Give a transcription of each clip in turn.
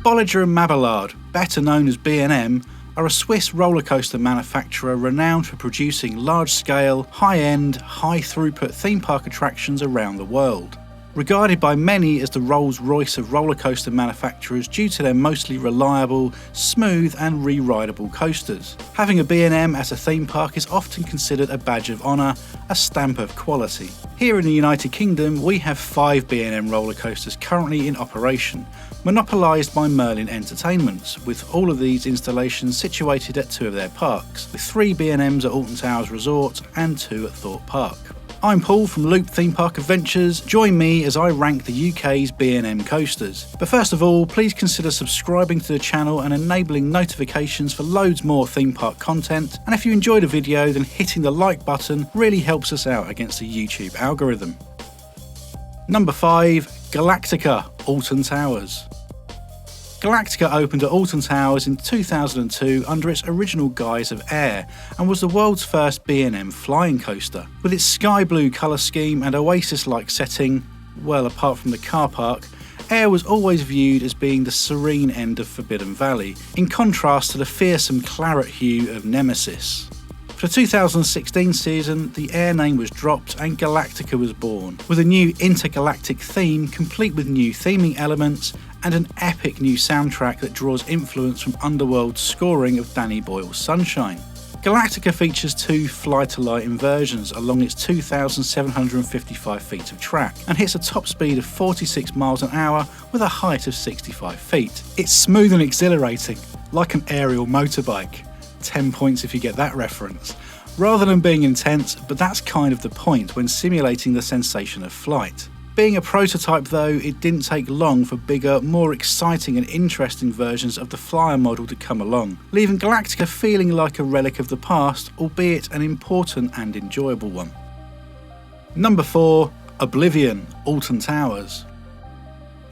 Bolliger Mabillard, better known as B&M, are a Swiss roller coaster manufacturer renowned for producing large-scale, high-end, high-throughput theme park attractions around the world. Regarded by many as the Rolls-Royce of roller coaster manufacturers due to their mostly reliable, smooth and re-rideable coasters. Having a B&M at a theme park is often considered a badge of honour, a stamp of quality. Here in the United Kingdom, we have 5 B&M roller coasters currently in operation, monopolised by Merlin Entertainments, with all of these installations situated at 2 of their parks, with 3 B&Ms at Alton Towers Resort and 2 at Thorpe Park. I'm Paul from Loop Theme Park Adventures. Join me as I rank the UK's B&M coasters. But first of all, please consider subscribing to the channel and enabling notifications for loads more theme park content. And if you enjoyed the video, then hitting the like button really helps us out against the YouTube algorithm. Number 5. Galactica, Alton Towers. Galactica opened at Alton Towers in 2002 under its original guise of Air and was the world's first B&M flying coaster. With its sky blue colour scheme and oasis-like setting, well apart from the car park, Air was always viewed as being the serene end of Forbidden Valley, in contrast to the fearsome claret hue of Nemesis. For the 2016 season, the Air name was dropped and Galactica was born, with a new intergalactic theme complete with new theming elements and an epic new soundtrack that draws influence from Underworld's scoring of Danny Boyle's Sunshine. Galactica features 2 fly-to-light inversions along its 2,755 feet of track and hits a top speed of 46 miles an hour with a height of 65 feet. It's smooth and exhilarating, like an aerial motorbike. 10 points if you get that reference. Rather than being intense, but that's kind of the point when simulating the sensation of flight. Being a prototype though, it didn't take long for bigger, more exciting and interesting versions of the Flyer model to come along, leaving Galactica feeling like a relic of the past, albeit an important and enjoyable one. Number 4. Oblivion, Alton Towers.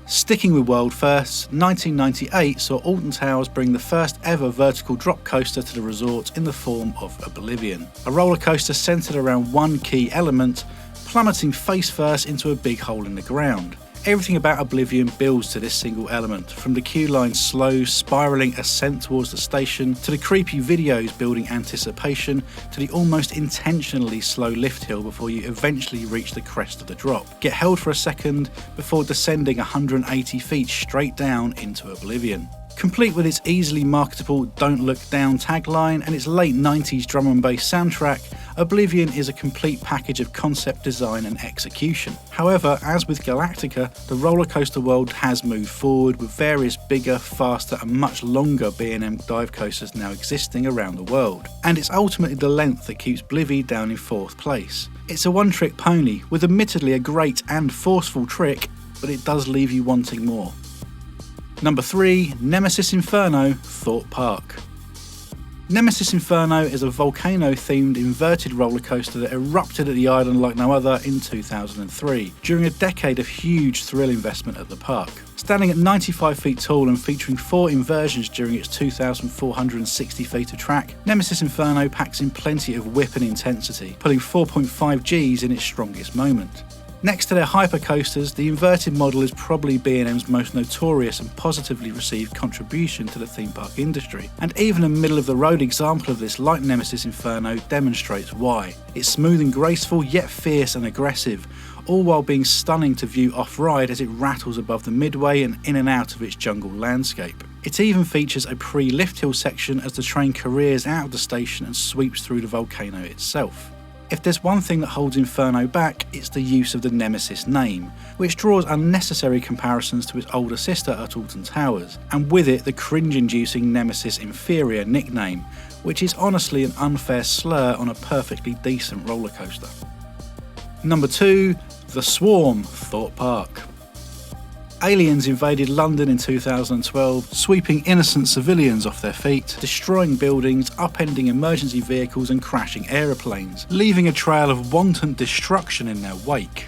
Sticking with world firsts, 1998 saw Alton Towers bring the first ever vertical drop coaster to the resort in the form of Oblivion, a roller coaster centred around one key element, plummeting face first into a big hole in the ground. Everything about Oblivion builds to this single element, from the queue line's slow, spiralling ascent towards the station, to the creepy videos building anticipation, to the almost intentionally slow lift hill before you eventually reach the crest of the drop. Get held for a second before descending 180 feet straight down into Oblivion. Complete with its easily marketable "Don't Look Down" tagline and its late 90s drum and bass soundtrack, Oblivion is a complete package of concept design and execution. However, as with Galactica, the roller coaster world has moved forward, with various bigger, faster and much longer B&M dive coasters now existing around the world. And it's ultimately the length that keeps Blivy down in 4th place. It's a one-trick pony, with admittedly a great and forceful trick, but it does leave you wanting more. Number 3. Nemesis Inferno, Thorpe Park. Nemesis Inferno is a volcano-themed inverted roller coaster that erupted at the island like no other in 2003, during a decade of huge thrill investment at the park. Standing at 95 feet tall and featuring 4 inversions during its 2,460 feet of track, Nemesis Inferno packs in plenty of whip and intensity, pulling 4.5 Gs in its strongest moment. Next to their hypercoasters, the inverted model is probably B&M's most notorious and positively received contribution to the theme park industry, and even a middle-of-the-road example of this like Nemesis Inferno demonstrates why. It's smooth and graceful, yet fierce and aggressive, all while being stunning to view off-ride as it rattles above the midway and in and out of its jungle landscape. It even features a pre-lift hill section as the train careers out of the station and sweeps through the volcano itself. If there's one thing that holds Inferno back, it's the use of the Nemesis name, which draws unnecessary comparisons to its older sister at Alton Towers, and with it the cringe-inducing Nemesis Inferior nickname, which is honestly an unfair slur on a perfectly decent roller coaster. Number 2. The Swarm, Thorpe Park. Aliens invaded London in 2012, sweeping innocent civilians off their feet, destroying buildings, upending emergency vehicles and crashing aeroplanes, leaving a trail of wanton destruction in their wake.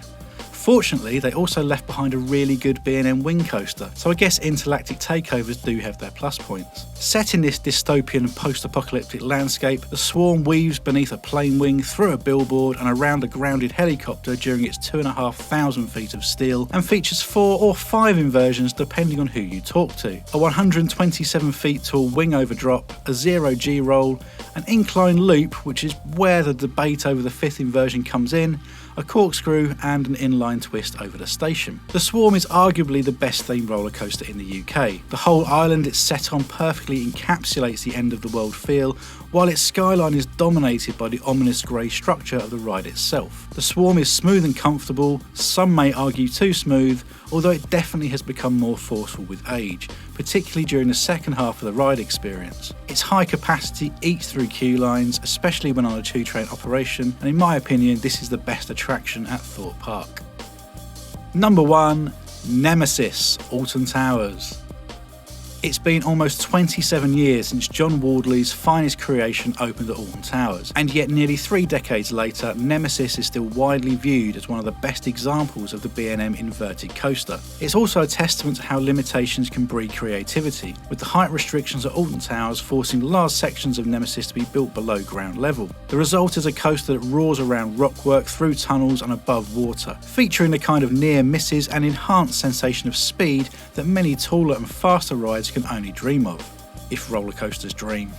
Unfortunately, they also left behind a really good B&M wing coaster, so I guess intergalactic takeovers do have their plus points. Set in this dystopian post-apocalyptic landscape, the Swarm weaves beneath a plane wing, through a billboard and around a grounded helicopter during its 2,500 feet of steel, and features 4 or 5 inversions depending on who you talk to. A 127 feet tall wing overdrop, a 0G roll, an incline loop, which is where the debate over the 5th inversion comes in, a corkscrew and an inline twist over the station. The Swarm is arguably the best themed roller coaster in the UK. The whole island it's set on perfectly encapsulates the end of the world feel, while its skyline is dominated by the ominous grey structure of the ride itself. The Swarm is smooth and comfortable, some may argue too smooth, although it definitely has become more forceful with age, particularly during the second half of the ride experience. Its high capacity eats through queue lines, especially when on a 2-train operation, and in my opinion this is the best attraction at Thorpe Park. Number 1. Nemesis, Alton Towers. It's been almost 27 years since John Wardley's finest creation opened at Alton Towers, and yet nearly 3 decades later, Nemesis is still widely viewed as one of the best examples of the B&M inverted coaster. It's also a testament to how limitations can breed creativity, with the height restrictions at Alton Towers forcing large sections of Nemesis to be built below ground level. The result is a coaster that roars around rockwork, through tunnels and above water, featuring the kind of near misses and enhanced sensation of speed that many taller and faster rides can only dream of, if roller coasters dream.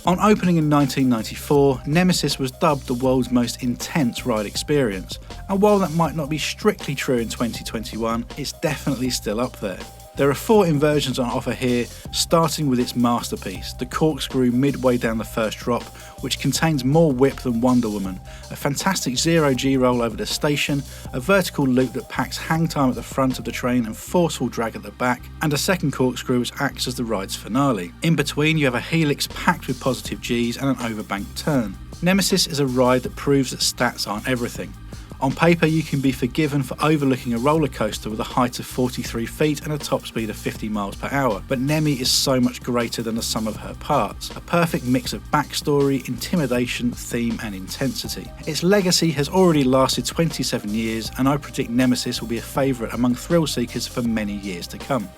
On opening in 1994, Nemesis was dubbed the world's most intense ride experience, and while that might not be strictly true in 2021, it's definitely still up there. There are 4 inversions on offer here, starting with its masterpiece, the corkscrew midway down the first drop, which contains more whip than Wonder Woman, a fantastic 0G roll over the station, a vertical loop that packs hang time at the front of the train and forceful drag at the back, and a second corkscrew which acts as the ride's finale. In between you have a helix packed with positive Gs and an overbanked turn. Nemesis is a ride that proves that stats aren't everything. On paper, you can be forgiven for overlooking a roller coaster with a height of 43 feet and a top speed of 50 miles per hour, but Nemi is so much greater than the sum of her parts, a perfect mix of backstory, intimidation, theme and intensity. Its legacy has already lasted 27 years, and I predict Nemesis will be a favourite among thrill seekers for many years to come.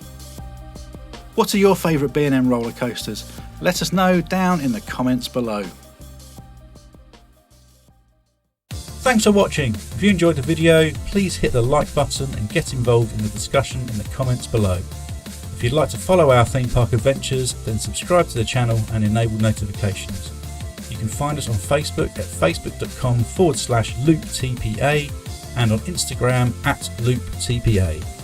What are your favourite B&M roller coasters? Let us know down in the comments below. Thanks for watching. If you enjoyed the video, please hit the like button and get involved in the discussion in the comments below. If you'd like to follow our theme park adventures, then subscribe to the channel and enable notifications. You can find us on Facebook at facebook.com/looptpa and on Instagram @looptpa.